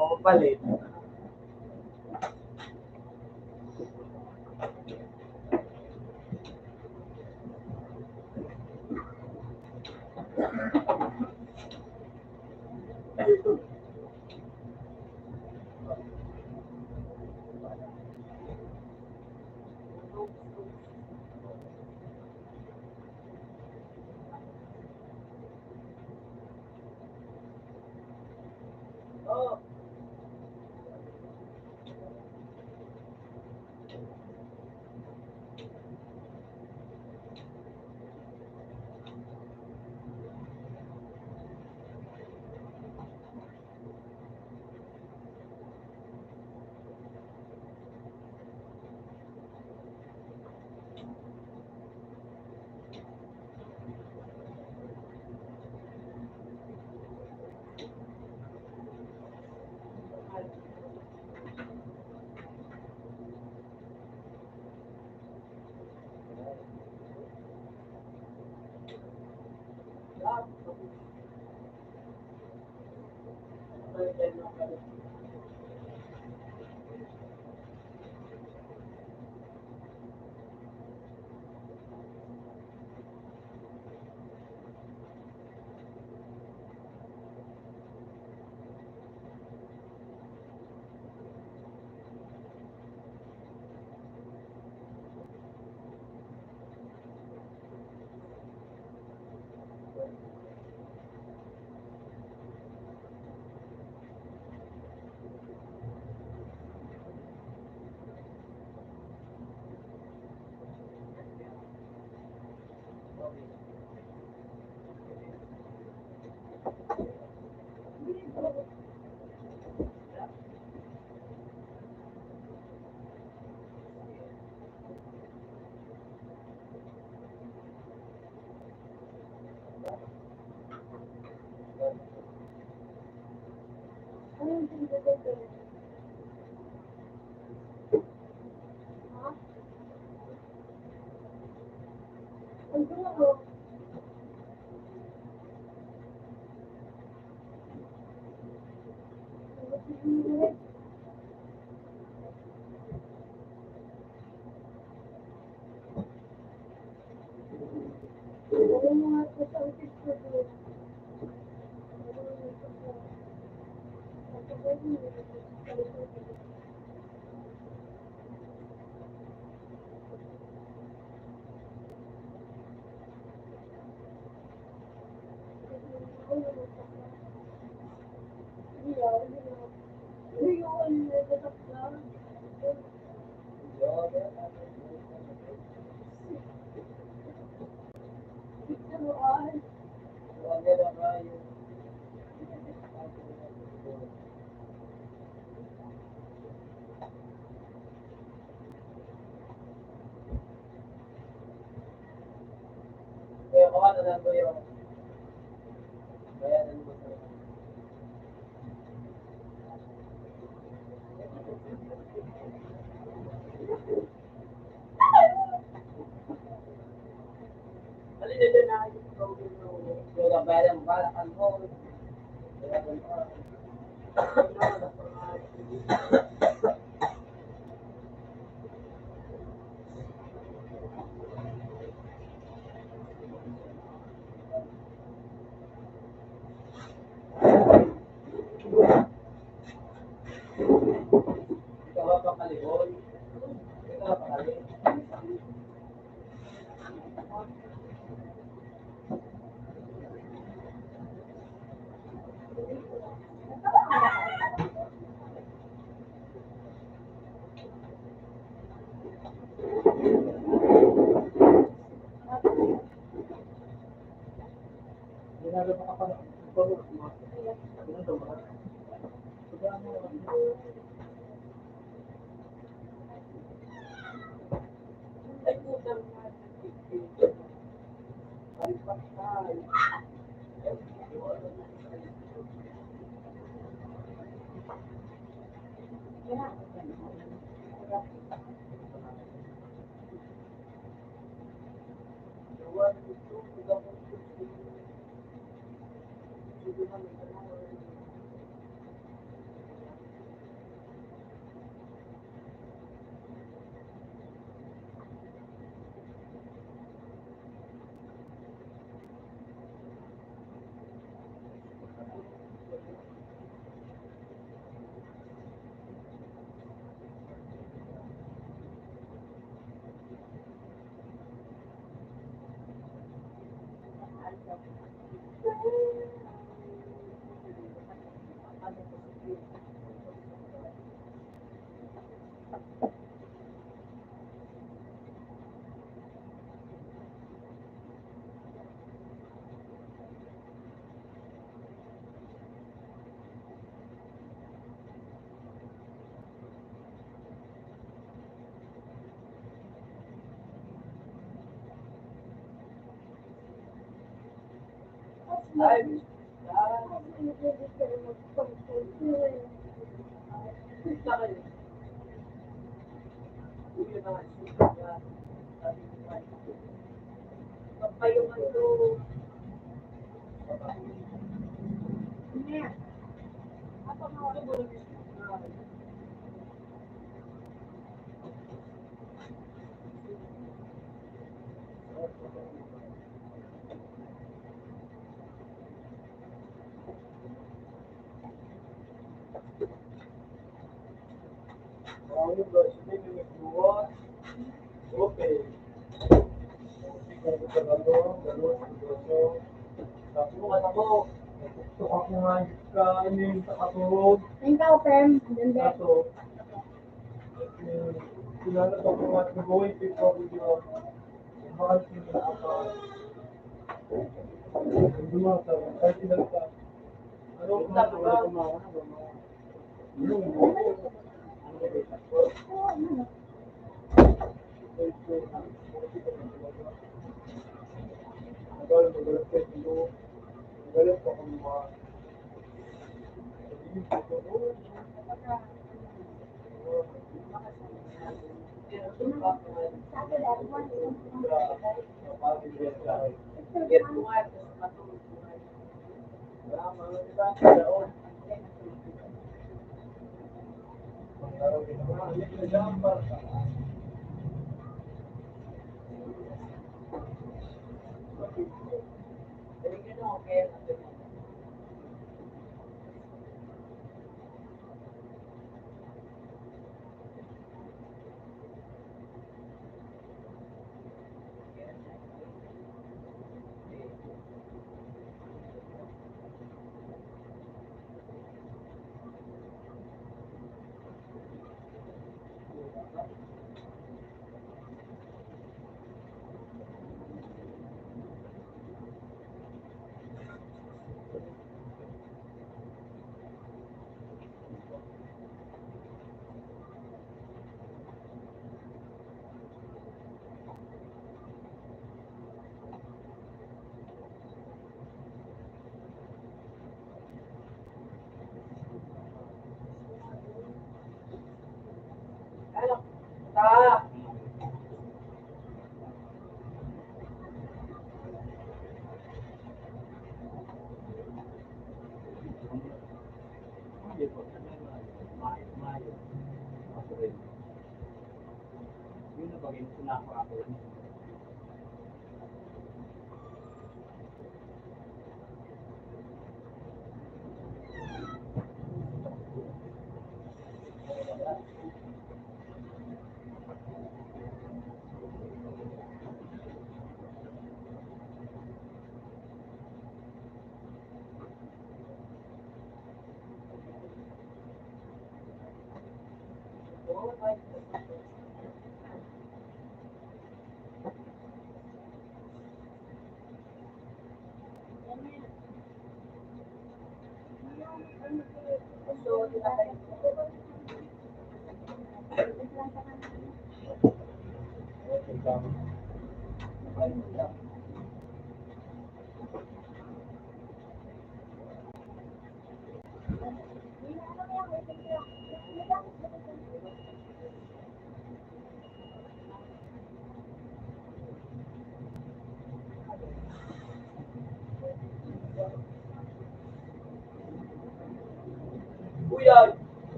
Oo pala eh.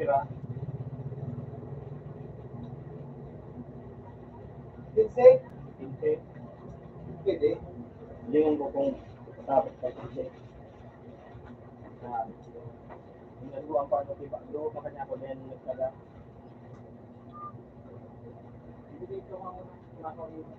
Kira. 15? 15. Pwede. Hindi yung kung tapos pa 15. Nagawa pa ano kiba. Doon pa kanya ko din nagtala. Hindi dito ako nakakawin.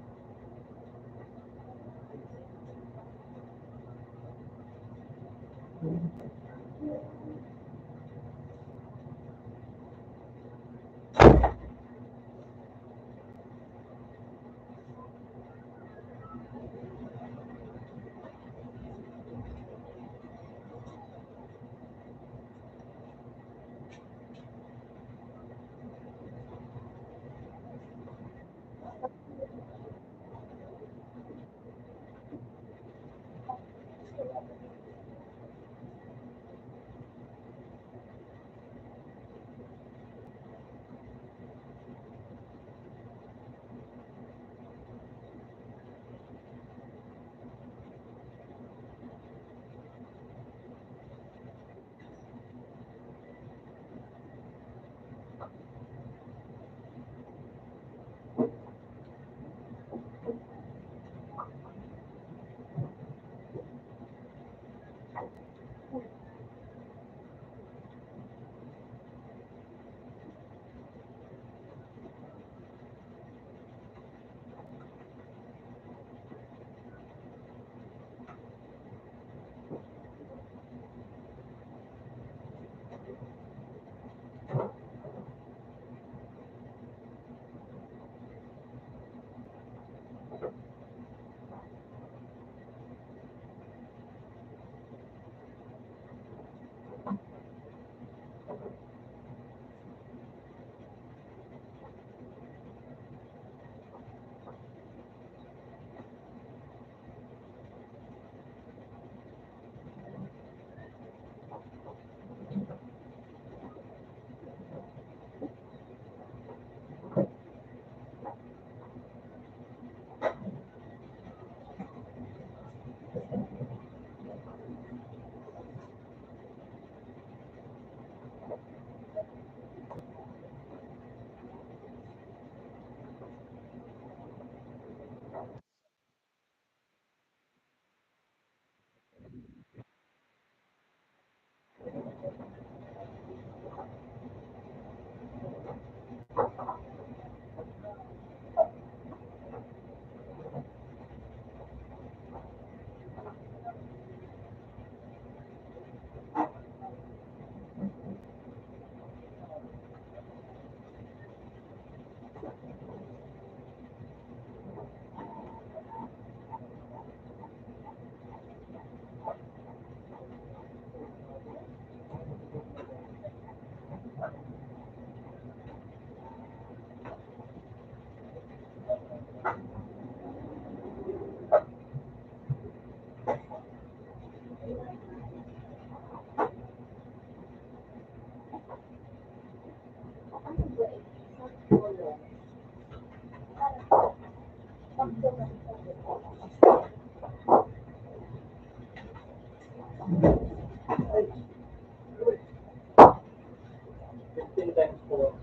15 times 4.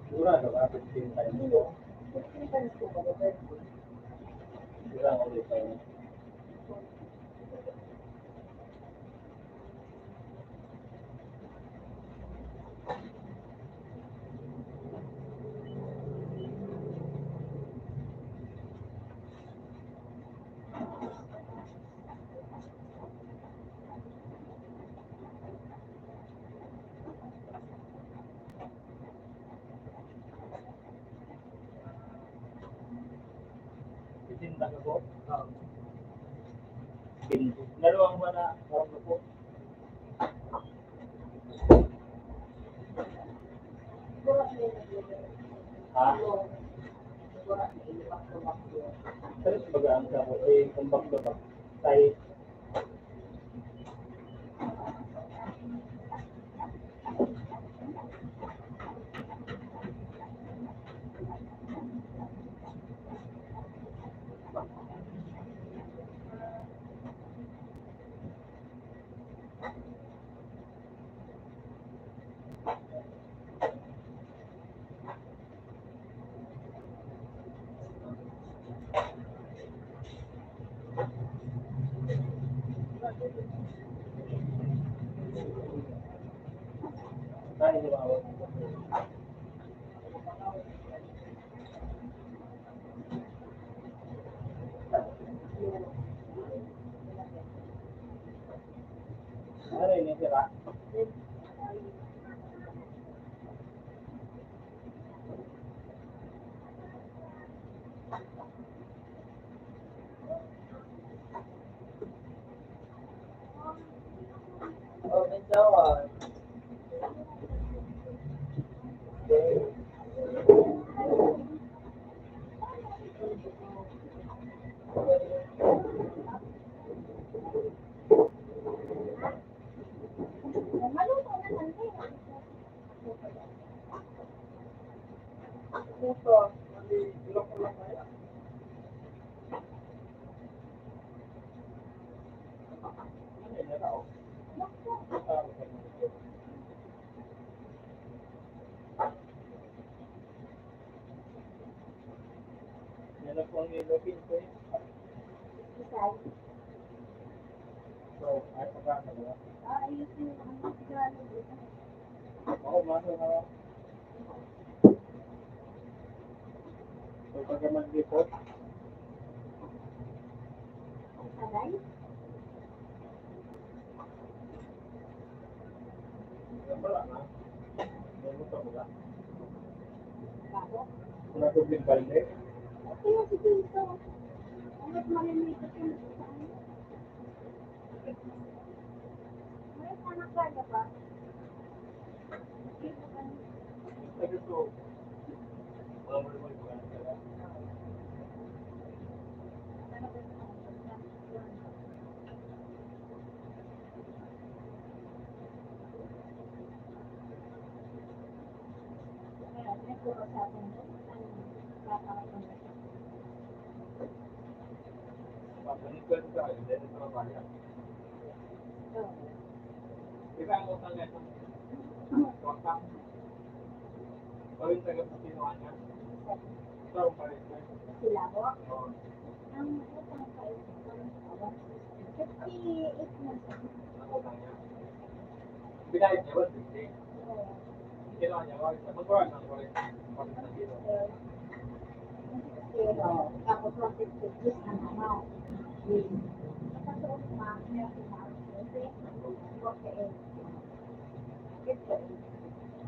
Sigurado ka, 15 times 4. Sigurado ulit tayo. Itinda ka po? Dalawang mana, parang po. Ha? Pero bagaan ka po, eh, kumbak-babak. Tayo, tayo, Ano yun yung sira? Oh, medyo puso. Ilok ko lang kaya. Ano yun, nila oh. Yan po ang ilopin ko eh. So, ay pagkano ba? Oo, maso na. So, pagka mag-report, wala na. May gusto mo ba? Kung natubling balde, ay gusto. Wala mo naman yung mga sila. Papanik ko sa akin, dahil sa mga bayan. Diba ang utang nga ito? Wakak. Gawin taga Putinuan nga. Ito ang palit ko. Oo. Ang utang niya. Binayad niya, 150. Kailangan niya, sa pagkuhan ng 40 na kilo.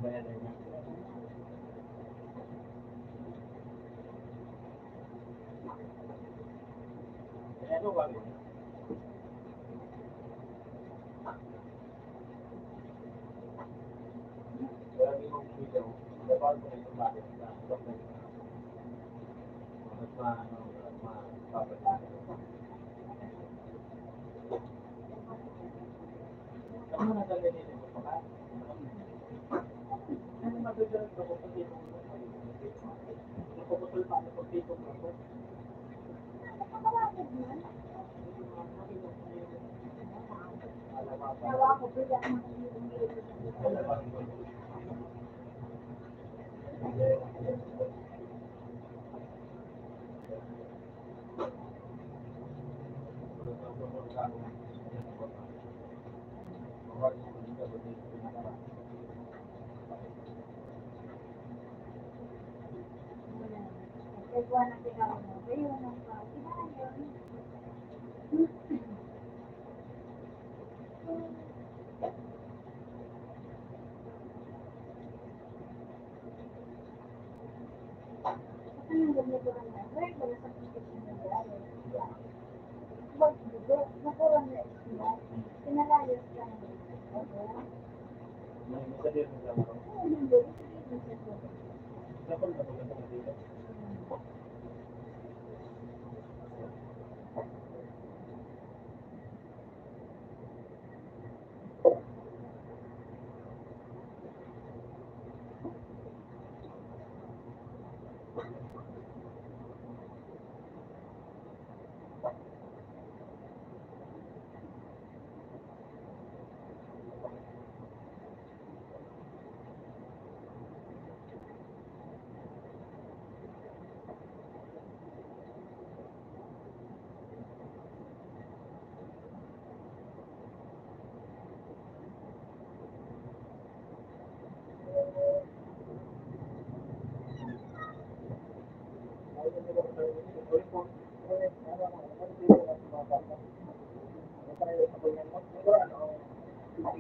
Bayaran niya. Eh, ano ba rin? Wala din mong video. Dapat mo na yung bakit sa doktor na mas mapapagdaan. Ano na sa ganito mo pa? Ano magagaling ko kung hindi mo napuputol pa ako dito mo ako? Isa din lang ako. Dapat na maganda ka dito. Ha?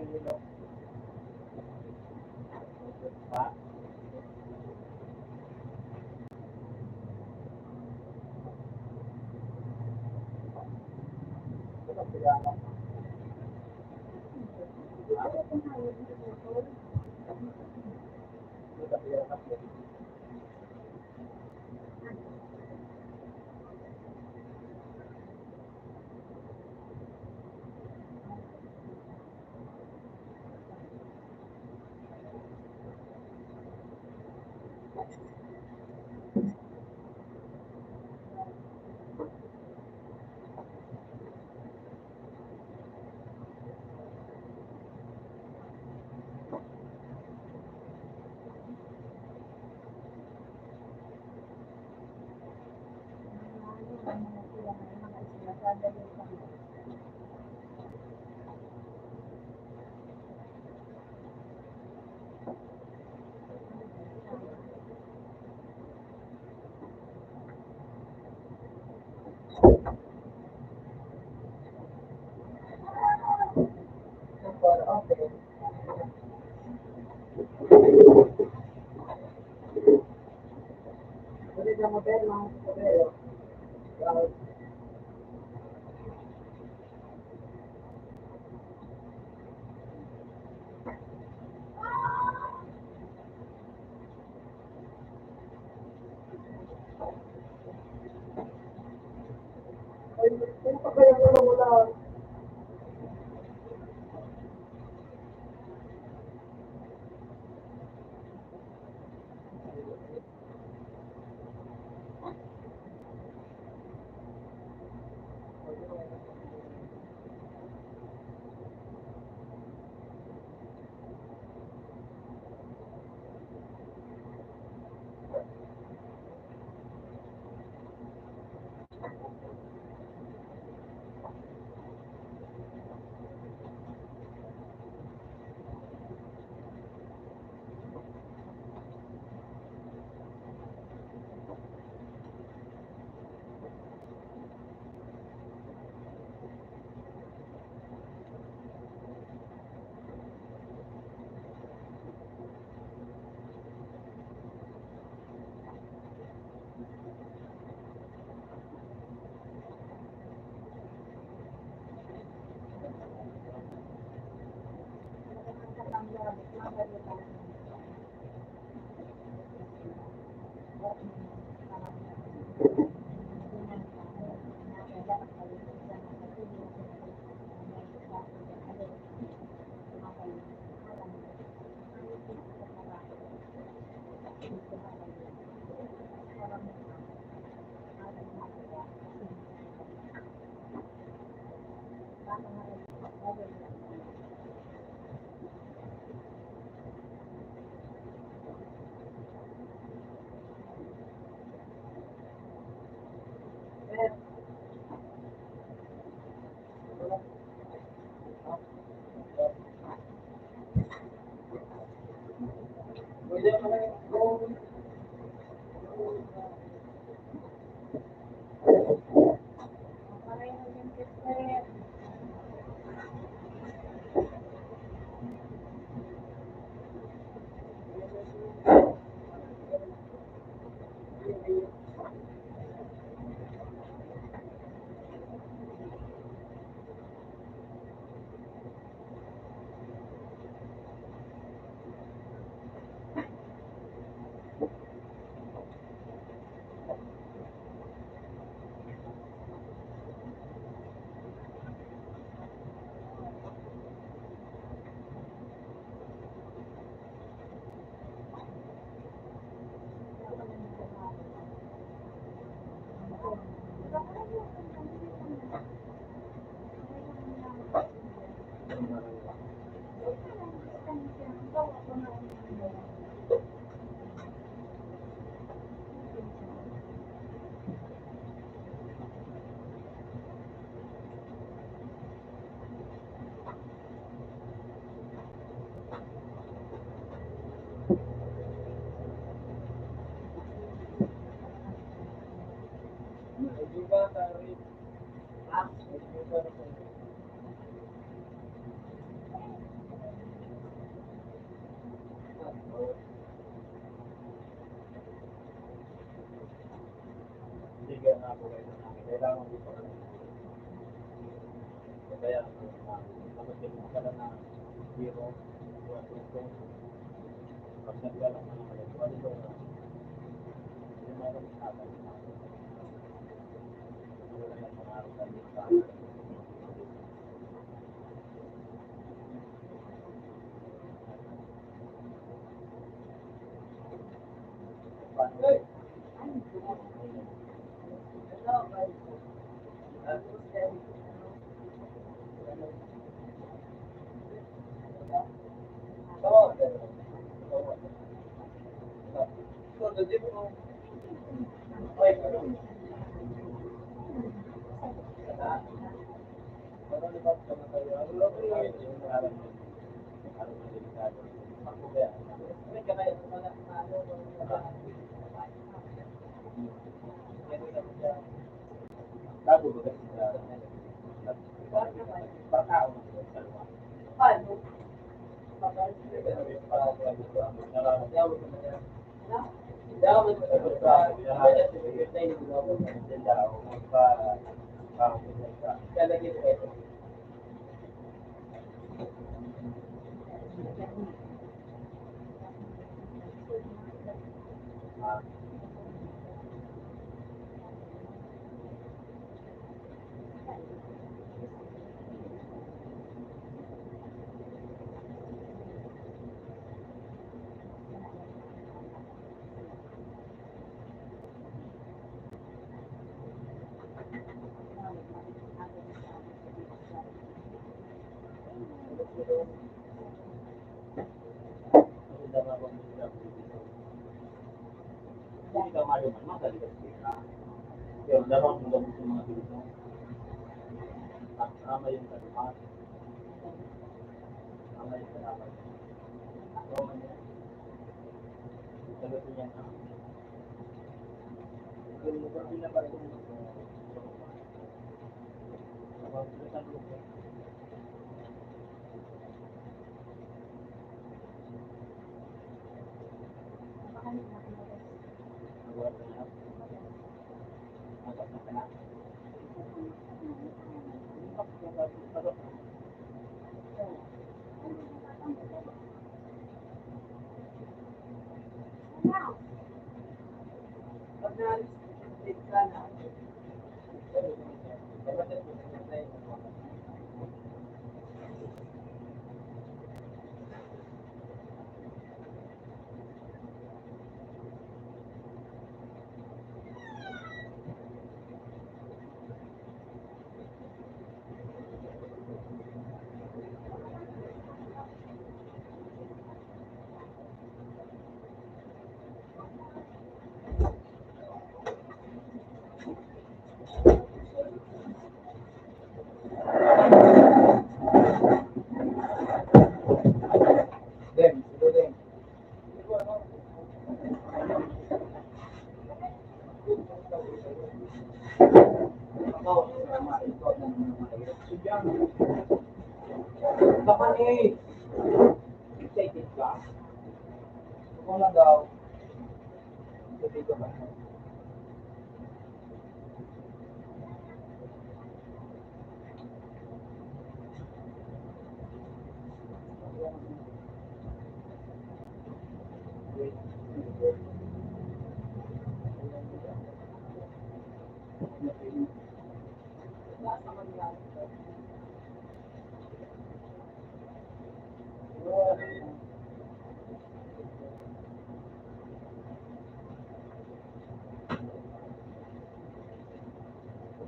Kaya, dapat ganun ka lang na hero, pag nagkalang ng mga yung mga kapitatan, wala yung mga kapitatan.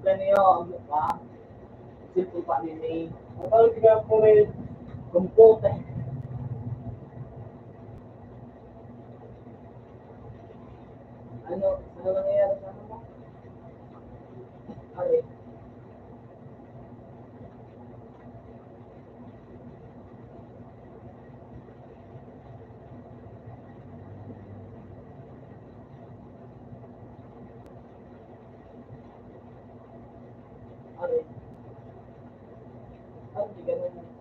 Ganyan ang mukha. Simple pa din eh. Ang tawag ko rin, kumputa. Ano nangyayari sa ano mo? Ari. Ari. Ano di ganun?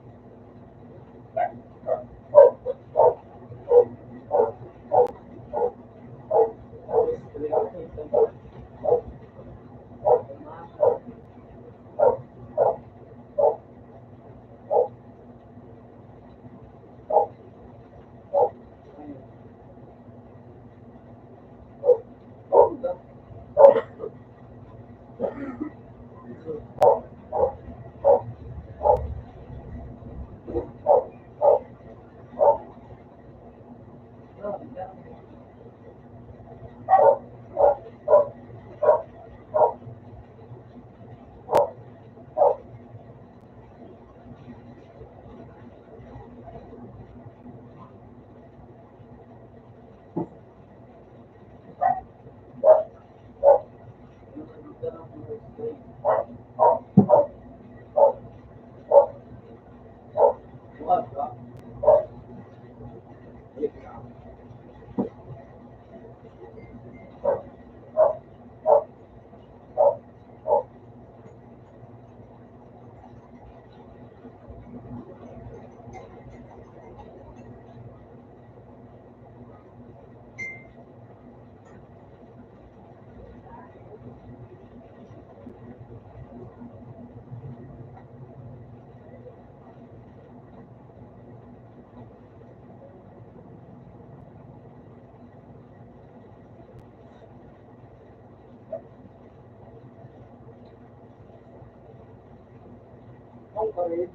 pa rin.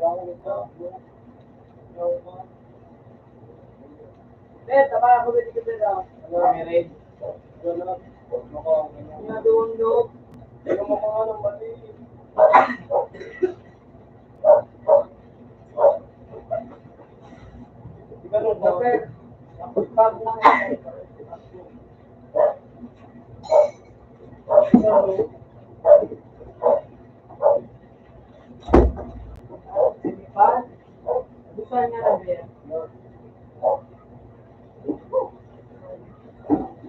Yung ito, yung tama ako pwede ka sila. May red. Gano'n. Mga doon doon. Yung mga ng mali. Gano'n ba? Pag lang gusto niya na din.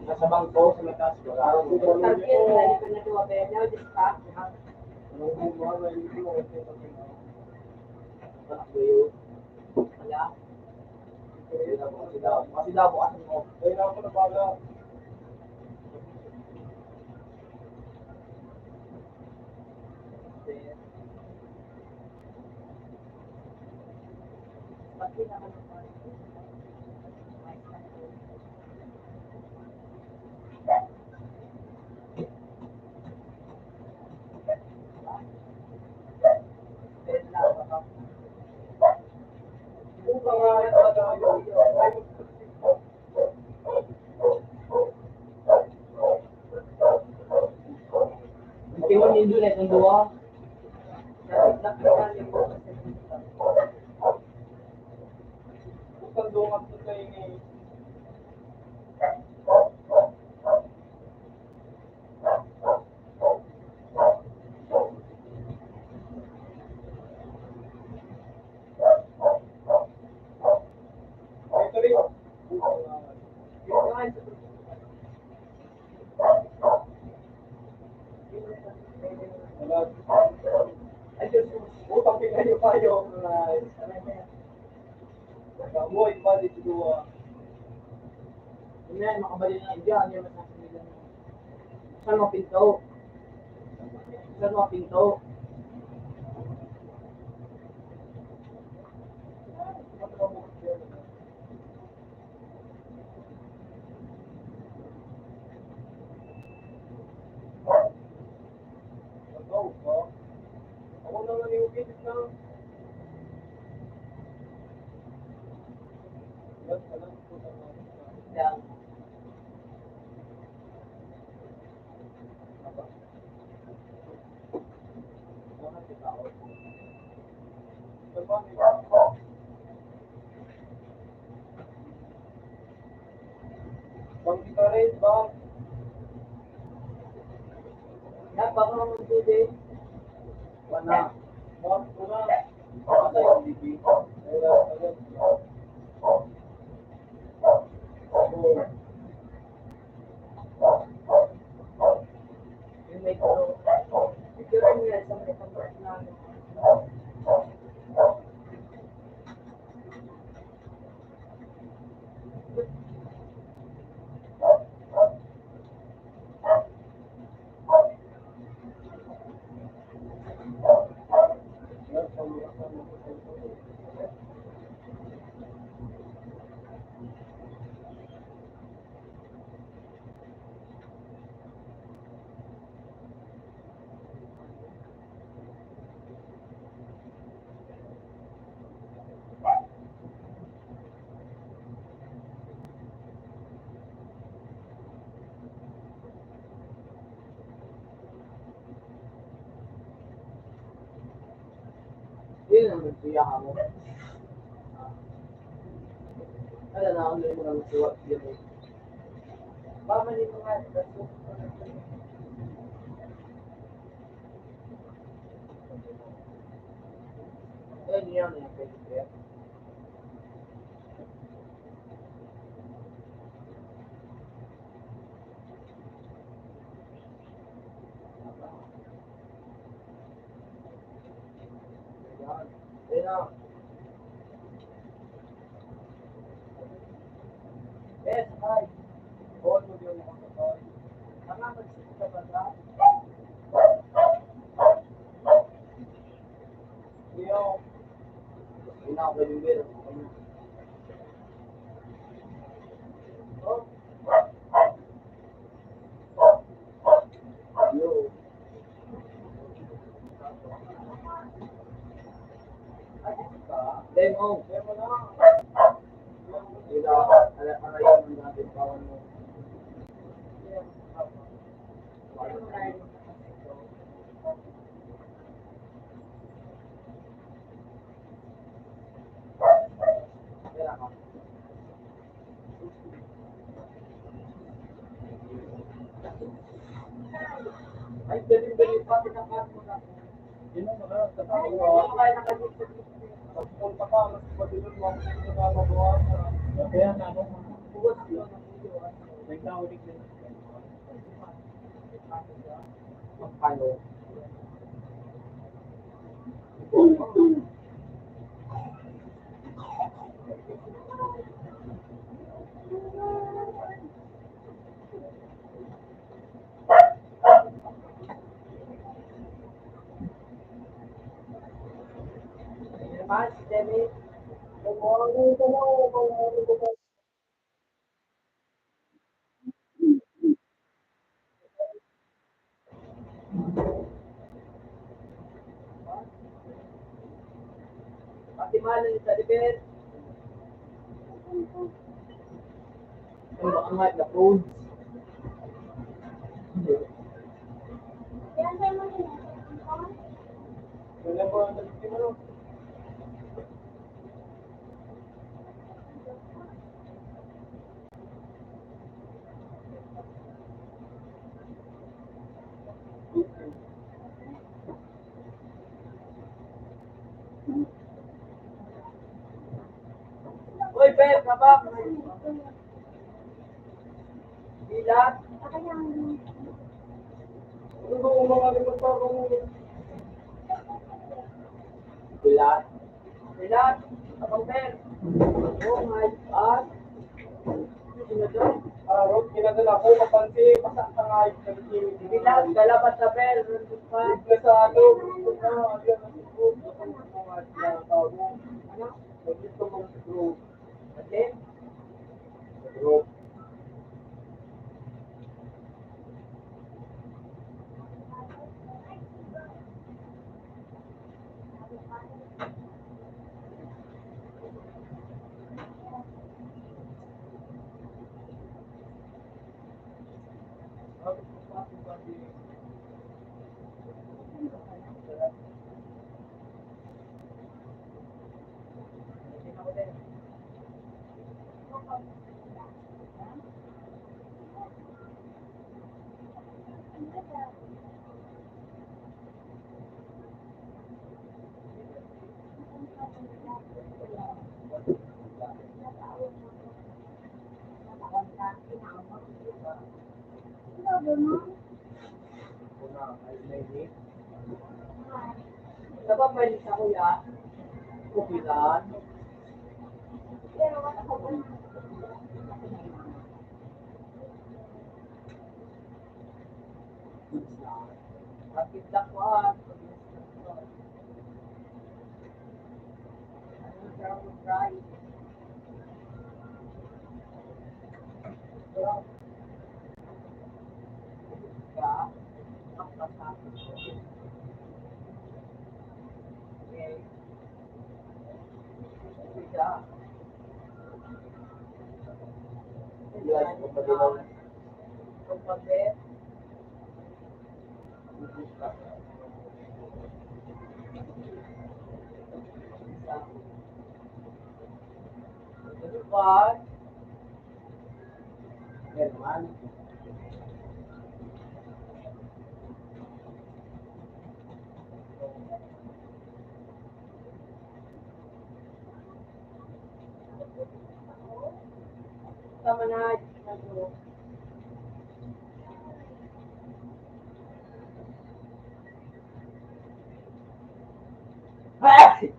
Nasa bangko, sa matas ko. Tarkin, lagi ko na duwa ba yan? Just stop. Wala. Kasi daw bukas mo. Ayun ako na baga. Pati naman Tingnan niyo ulit ang dua. Ang dua ko sa inyo. Kamoy, bali dua. Yan, makabali na dyan. Yan, masasalilan mo. Saan mo pinto? Saan mo pinto? Ako naman yung pilit na. Yan. Bang kita rin, bang? Yan, baka naman tubig. Wala. Bang, wala. Baka yung bibig. Yung may turo. Siguro nila sa may pagkakas namin. Yun ang nagsiya ka mo. Ano na ako nila mga nagsiwa. Baka mali mo nga. Ayun yun yung pwede. Ayun. Yes, hi. All mo yung mga kapatid. Tama, magsisi ka ba sa? Yung pinakabalibir. Oh. Yo. Demo. Demo na. Dito, alayin mo natin kawan mo. Ay, galing pa pinakas mo na. Yun ang mga sa tao. Kaya nakadito. Pagpunta pa, mas matulog mo ako sa mga magawa. Kaya na ako, buwas yun ang video. Nagkaulig din. Magpalo. Mas, Demi. Pati mahalin sa libet. Ano ba ang hype na food? Wala mo ang nagsisimula. Uy, Ben, kabak! Bilat? Ano ba kung mga limot pa kung... Bilat? Bilat? Abang Ben? Oo, nga, at... Sinadol? Rod, kinadala ko, kapansi, pasak sa nga, bilat, galabat sa Ben, nandun pa. Sa ano, ano? Gusto mong group. Kasi? Group. Dapat pwede sa kuya, kupilan. Kapit lang ko ah. What? Herman. Tama na. Hey!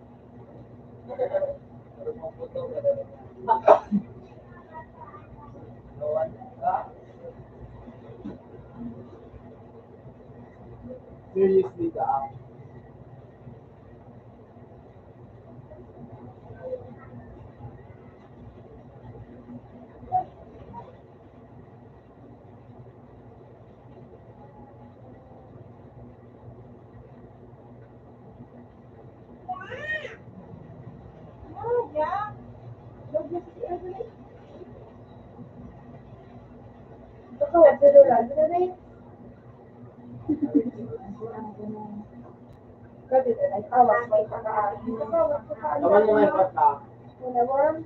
Seriously, ka? Kasi ay tawas may pagkaan. Dito ka, wag pagkaan. Naman mo may pata. Una worm.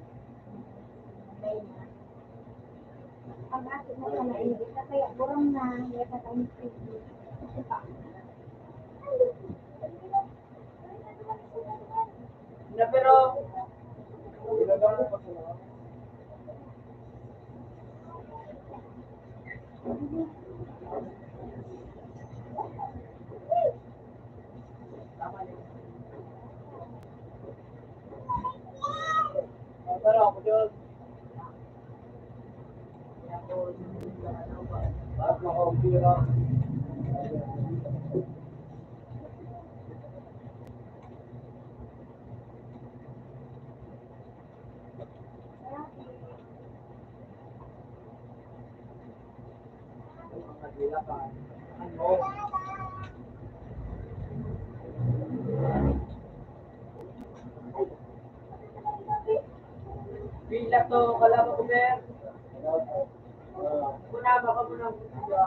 Ang atin mo sa mainit na kaya burang na hindi ka tayo sige. Na pero ginagawa mo pa sila. Pero ako yun. Bakit makaubira? Mga dilakan. Ano? Bila to, kalaban ko, Mer. Muna, baka muna. Bila.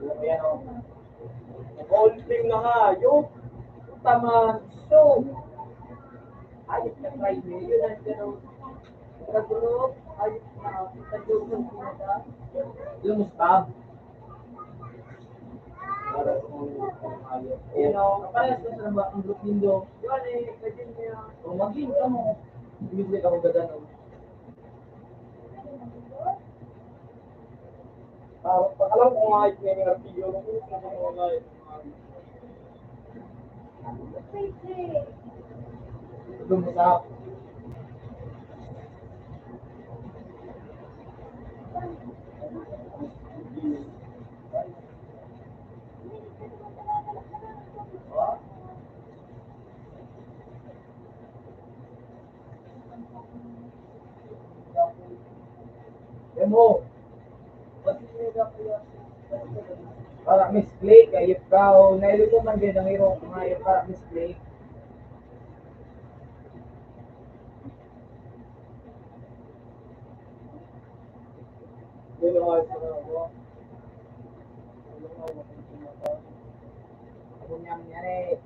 Ayan o. Holding na hayop. Tama. So, ayos na try mo. Yun ang gano'n. Kagulo, ayos na. Kagulo ng pinada. Yung stab. Para kung hayop. Ayan o. Parehas na sa ang group nindo. Yun eh. Pwede niya. Kung mag-in ka mo. Bibili ka mo gano'n. Alam ko nga yung may artiyo nung kung mga lumusap. Demo. Para misplay kay ikaw nailito man din ang iro mga para misplay. Dilo ay sa ako. Ako nyam nyare.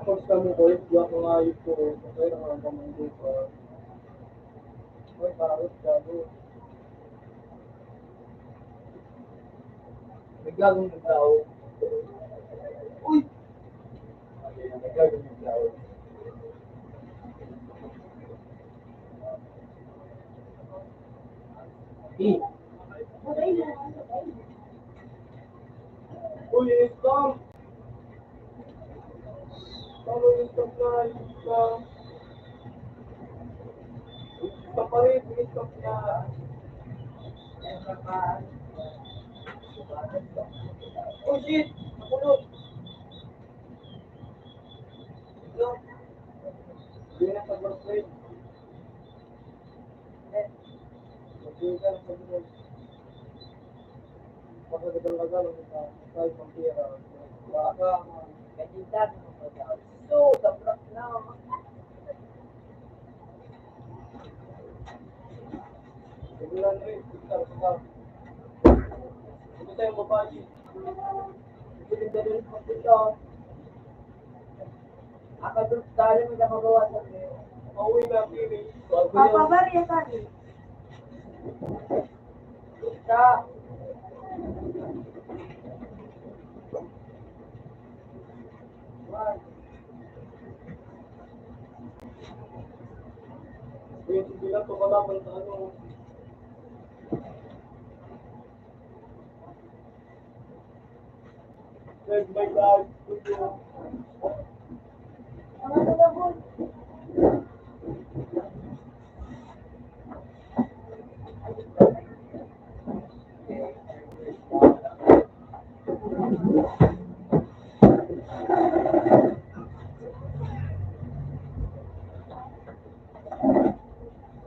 Gusto mo ko, hindi ako ngayos ko. Okay, nakakamandi ko. Hoy, parot gago. May gagong ng tao. Uy! May gagong ng tao. Uy, stop! Tama yung stop na, stop. Stop pa rin, stop niya. Oh shit! Nakulot! Stop! Hindi na sa birthday. Hindi ka na sa birthday. Pagkagagal-gagal ang ito. Kahit pang pera. Baka, kajitan mo pa daw. So, the block now. Wala na rin. Ito tayo mapagi. Hindi na rin po dito. Ako doon tayo may nakagawa sa akin. Mauwi na kini. Papa Maria tadi. Isa. One. Hindi lang ito kalaban sa ano. There's my dad. Mga nalabon.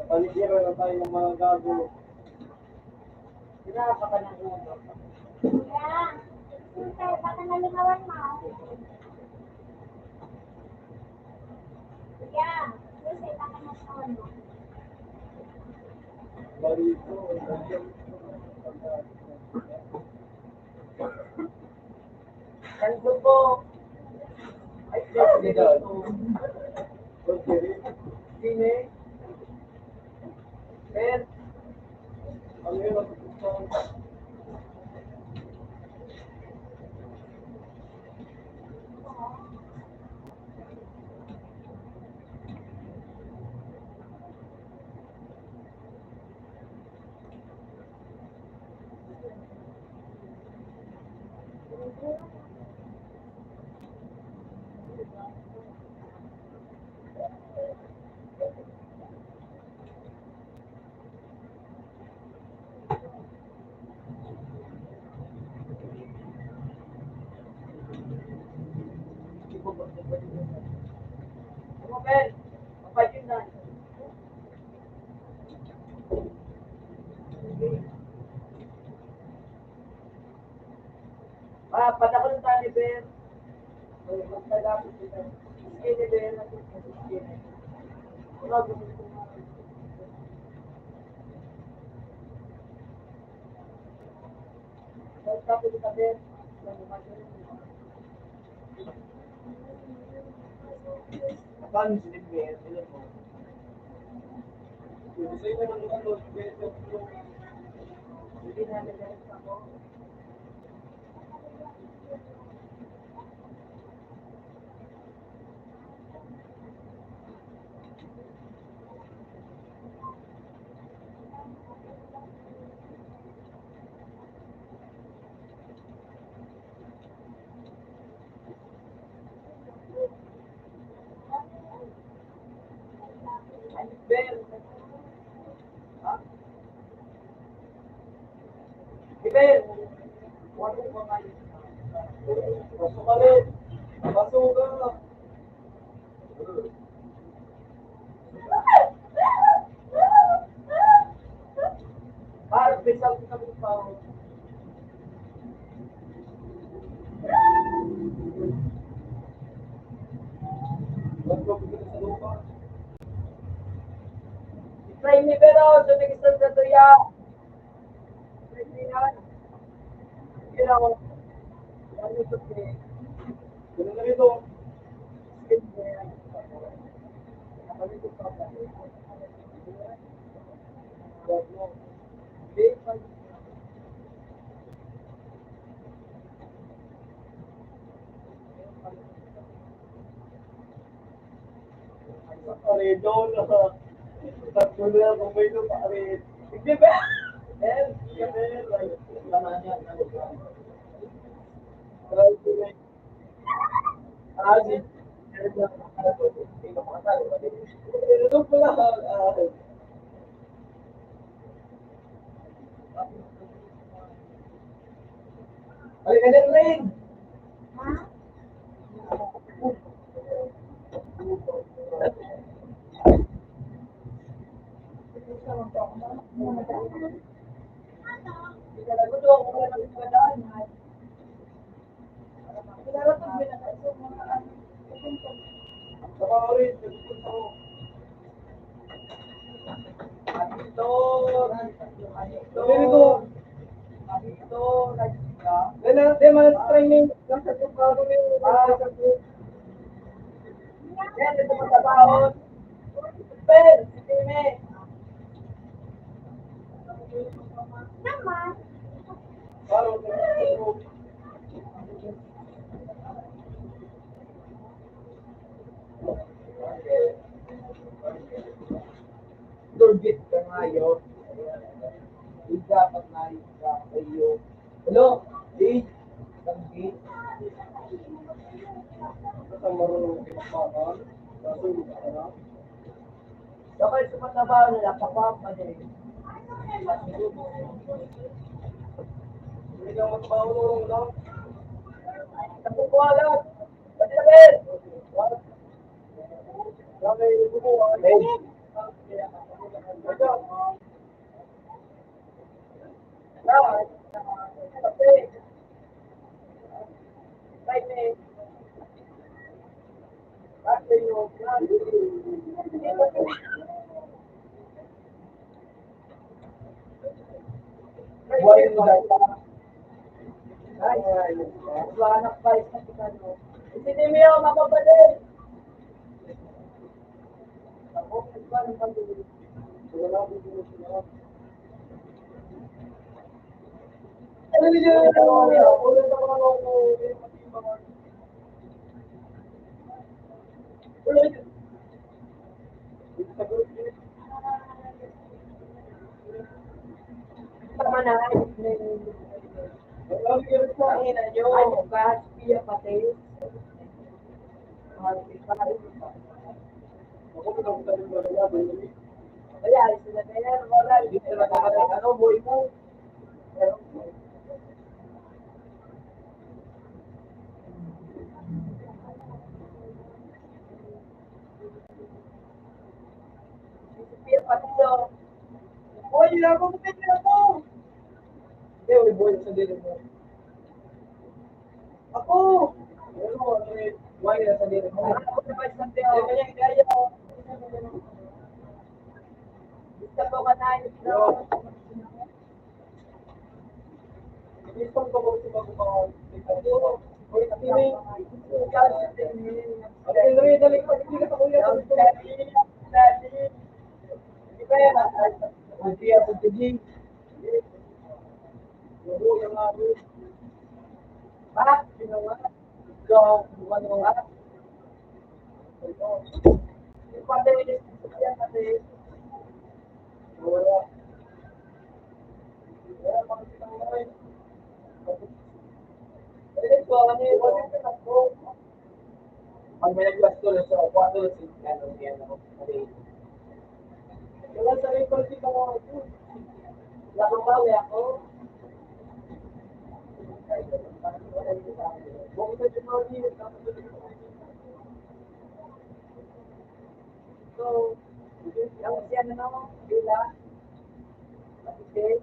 Paligyan na tayo ng mga gago. Pinapa ka ng ulo. Kuya, sintay, baka nalingawan mo. Kuya, sintay, baka nalingawan mo. Barito. Kanto po. Ay, dito. Sine. Ben. Ano yun ang gusto? Ano, Ben? Kapag yun na. Patakot tayo ni Ben. Mas malapit kita. Skinny Ben. Skinny. Wala gusto ko nga. Tapos kita Ben. Paano si Ben? Ilan mo? Gusto yun naman naman doon. Hindi namin ganit ako. Ben. Ha? Ben. Wala ko nga yun. Pasok ka rin. Pasok ka. Parang bisal ko kami pa. Wala ko bigyan sa lupa. Try ni Pero, sumigistan sa tuya. Try ni yan. Ginawa. Ano ito eh? Ganun na rito. Skin mo yan. Nakalimutan pa ba? Wag mo. Okay, fine. Paredo na. Tatlo na kung may ito paredo. Sige ba? Ben, sige Ben. Tama niya. Try to make. Di. Ito pala. Ay, ganun rin. Ha? Ito. Ganito. Dito, nagsiga. Di, malas training. Nasa tukaro yung yan, dito mo sa baon. Ben, sige. Naman. Parang Durgit ka ngayon. Hindi dapat na ka kayo. Hello? Hey? Tanggi? Basta marunong pinagpapan. Nasulit ka na. Dapat sa matabaho nila, kapapa din. Hindi lang matabaho lang. Napupualat. Pati na, Ben! Okay, bubuha. Ben! Buhay mo dahil ay, anak pa isa kita no. Isinin mo mapapalin. Ako, ba ng pagdulog? Wala akong dulog. Ano yun? Ulo na mga ako. Ulo yun. Tama na. Ang hirap sa ina nyo. Ay, kahit piya pati. Ako pinagpunta rin ba kaya? Kaya, sila na yan. Wala. Hindi sila nakakita. Ano, boy mo? Piya pati daw. Boy, ako kumipin ako. Hindi, may boy sa dito mo. Ako! Ano, why na sa dito mo? Ako na ba isang teo? Kaya kaya ako. Gusto ko ka na yun. Gusto ko ko sa mga Hoy, kasi may Henry, dali ko. Hindi ka sa kuya. Dali. Hindi ba yan? Hindi ako tiging. Oo, yung nga. Bakit? Ginawa? Ikaw, buwan mo nga. Yung pati, yan pati. Wala. Wala, makikita mo na rin. Ito, ano yung pati ako? Pag may nag-last ko sa 4, yan, wala sa record ko ako. Nakabawi ako. So, yung siya na naman, bila, kasi,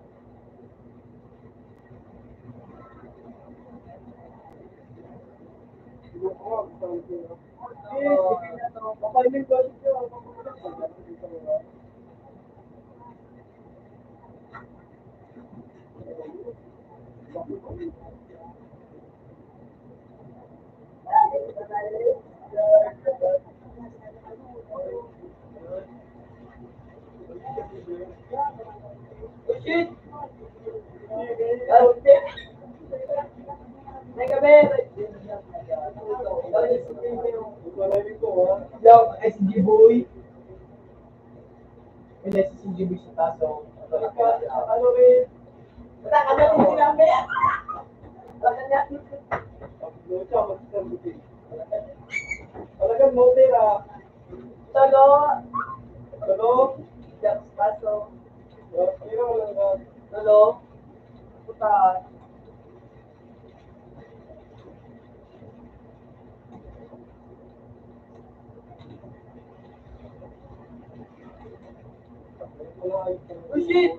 shit! May gabi! Yung SG boy. Yung SG boy sa taso. Ano rin? Basta ka na rin sinabi. Basta niya. Talagang motel ah. Talo. Talo. Taso. Talo. Puta. Oh shit!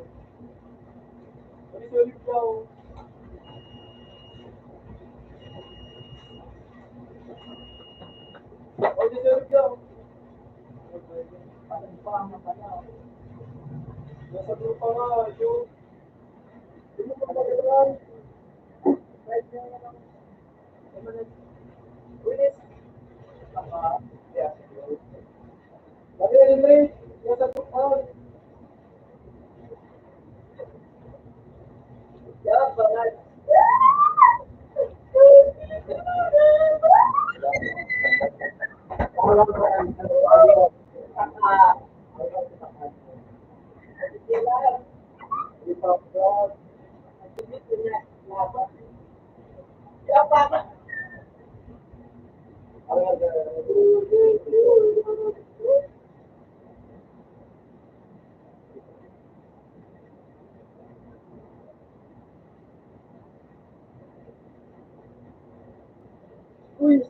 Sorry daw. Sorry daw. Nasa grupo nga, yun. Willis. Yeah. Sabi na Andre, yung sa tukol. Yeah, bangal. Uy,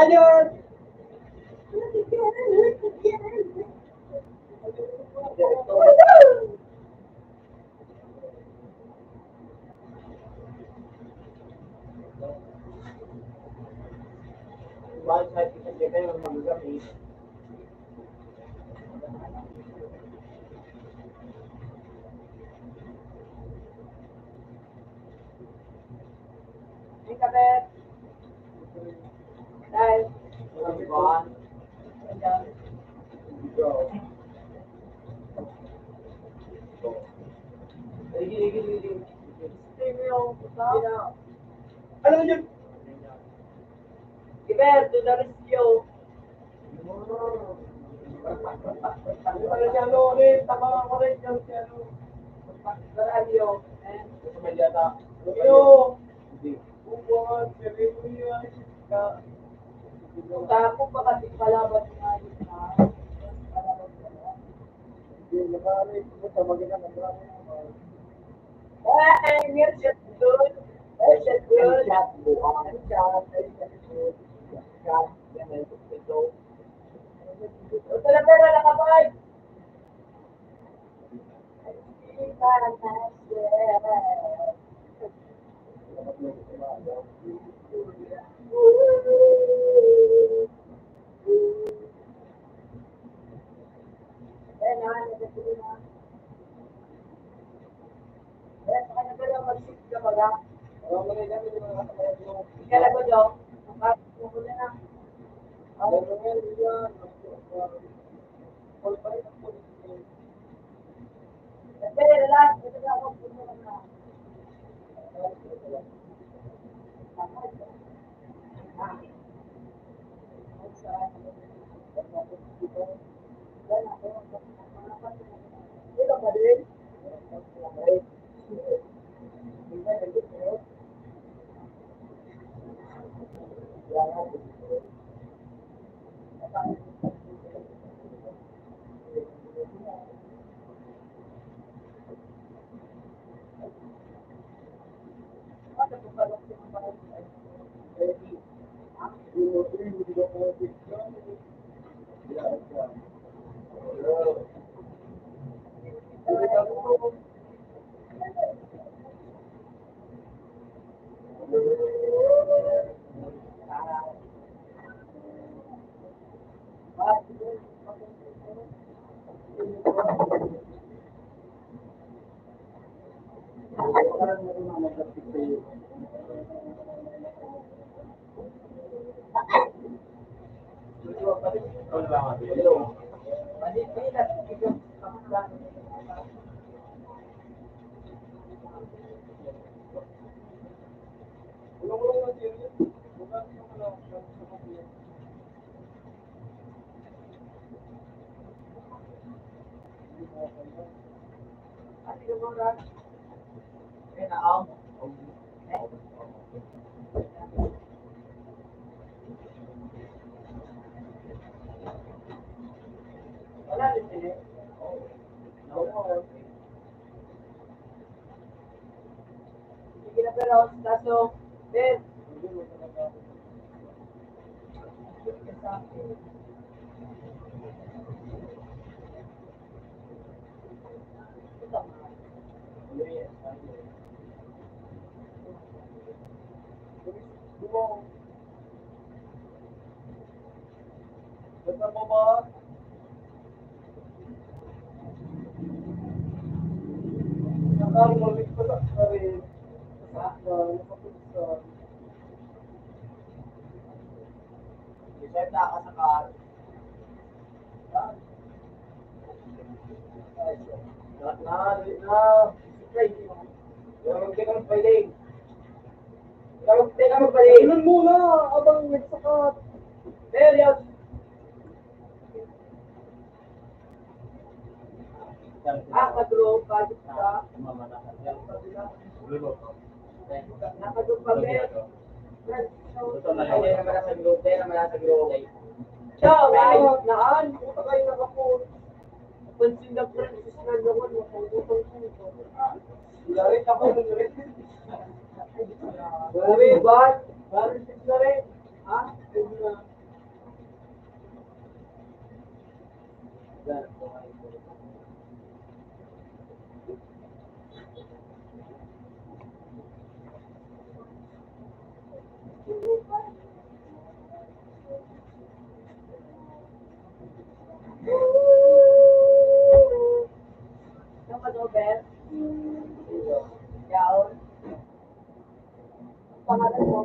Lanjut. Ano yun? Giver, to the rescue. Ano siya, ano, ulit, tama ko rin yung siya, ano. Saralyo. Yo. Uwan, seryoso ka. Tapo pa kasi palaban nga yun na. Hindi, nakarin ko sa magandang nagrami naman. Ay, near shot good. Ay, shot good. Shot buwan. Shot, ay, shot good. Shot, yan ay ito. O, talaga na nakabay. Wala rin sila. Oo. Sige na pero, kaso, Ben. Basta mo ba? Nakamamit ko lang sa rin. Sa nakapunta. Isip na ka sa car. Na. Hindi ka magpaling. Hindi ka magpaling. Ilan muna, abang nagsakat. Serious. Nakadrop ka sa nakadrop ka Ben. Hindi naman nasa group. Hindi naman nasa group. Ciao, guys. Naan? Puta kayo nakapost. Pansin na Francis na naman. Makangutang ko. Larit ako. Grabe, bad. Francis na rin. Ha? Pwede na. Nakadobel. Yaon. Pangalan mo?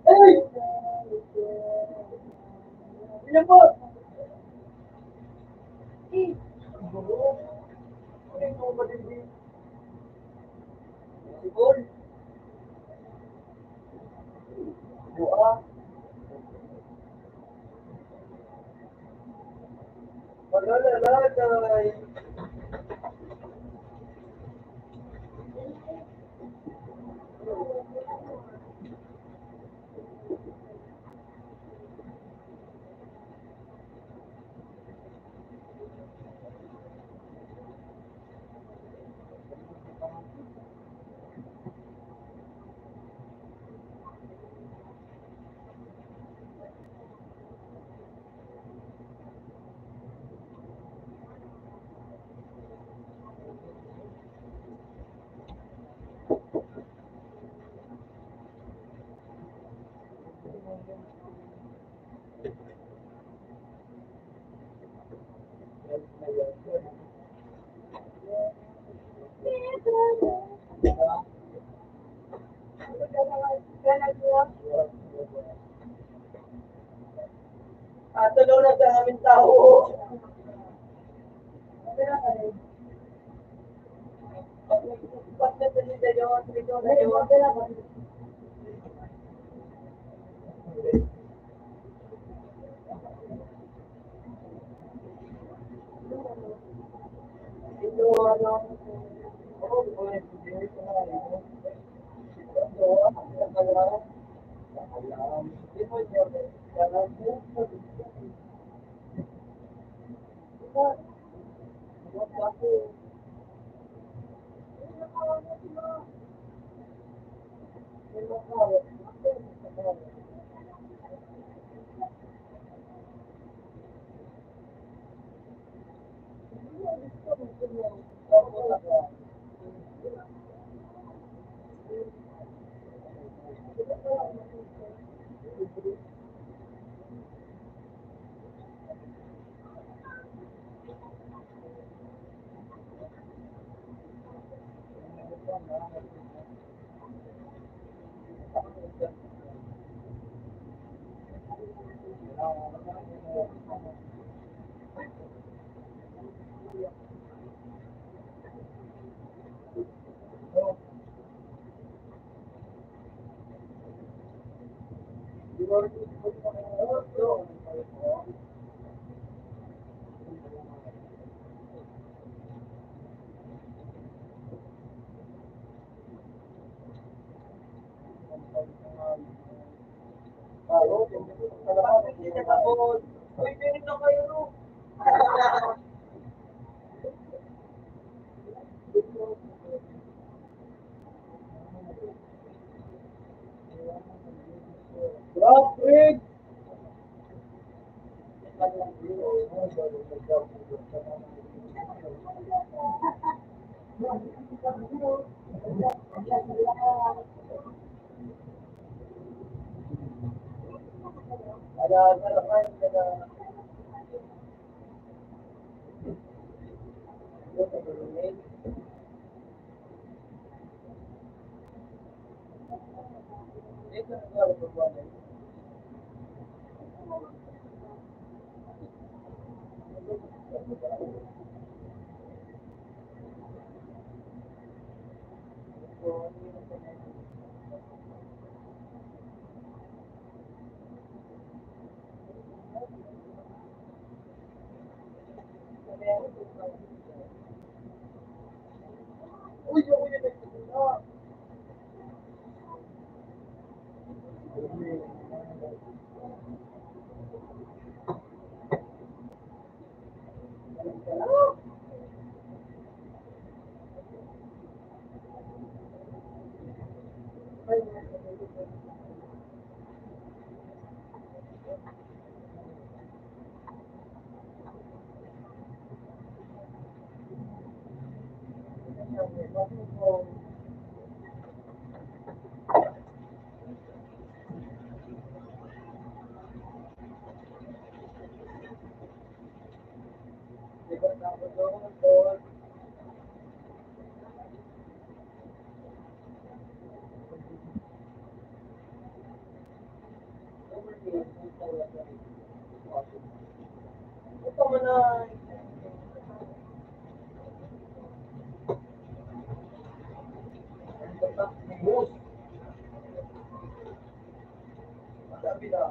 Hey! Ilan po? Sigol. Buka. Pag-alalagay. Tulong na sa aming tao. Pag nasalita yun, ito na yun. Ito, ano, Uy, pinit na kayo. Rapid! Ito mo na. Bus. Sabi na.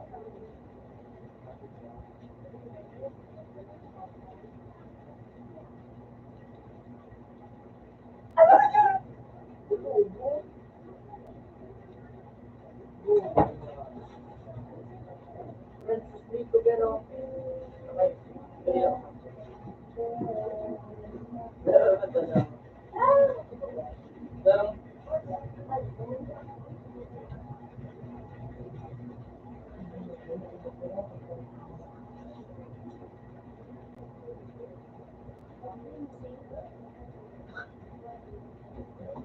Dito pero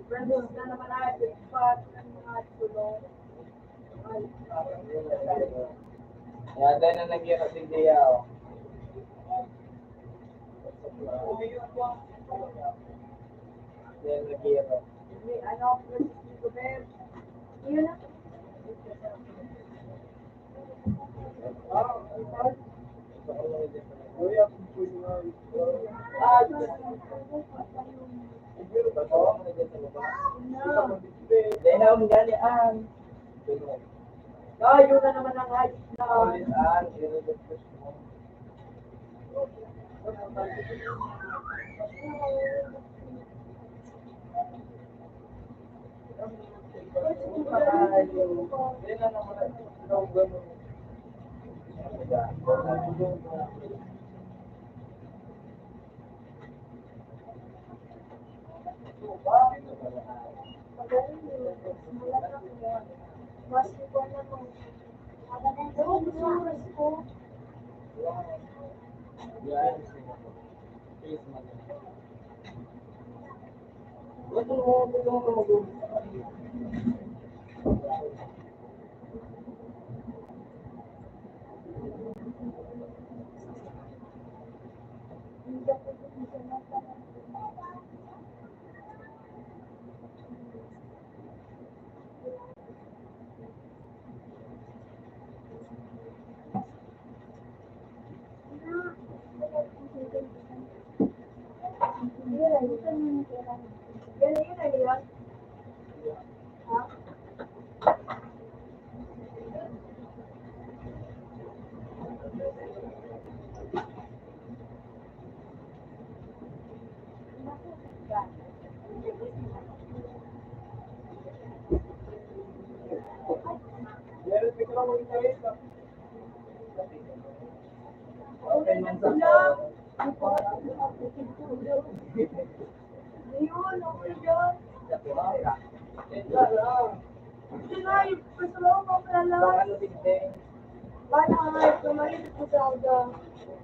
Friends na naman natin, but ang mga tulong. Yan, dahil na nagyan si Dia. Yan, nagyan. Ano, Francisco Bell. Yun na. Dahil na umgalian. Yun na naman ang ayos na. Ulisan, i-reduce mo. Hindi na naman ang ganun. Magaling yun. Simula na ko. Mas ko na mo. Oras ko. Yan. Please, Gusto mo mag-uwi. Hindi ako dito na Yan na yun, ano yun? Ha? Meron din lang mga interest na. Okay man sa Ayun, okay yun. Ito lang. Hindi nga, yung gusto mo ako pala. Ano din? Bala nga, kumalit ko sa aga.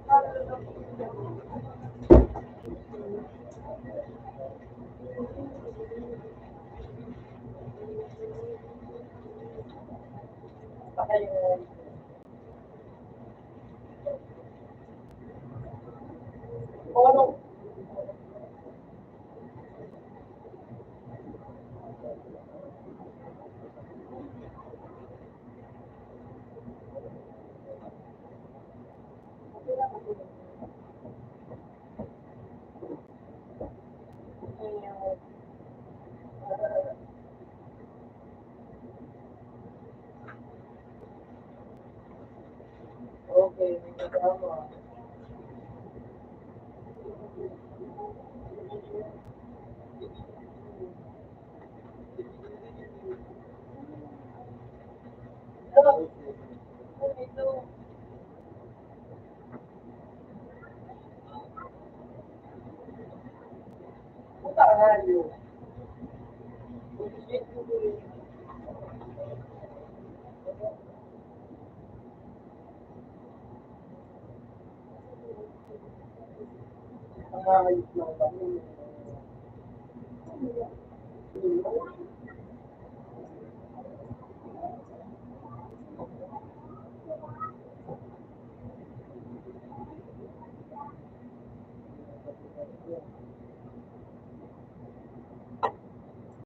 Para lang. Saka yung kung ano. Okay, may kasama. Puta ka nga, Leo. Ang ayos lang kami.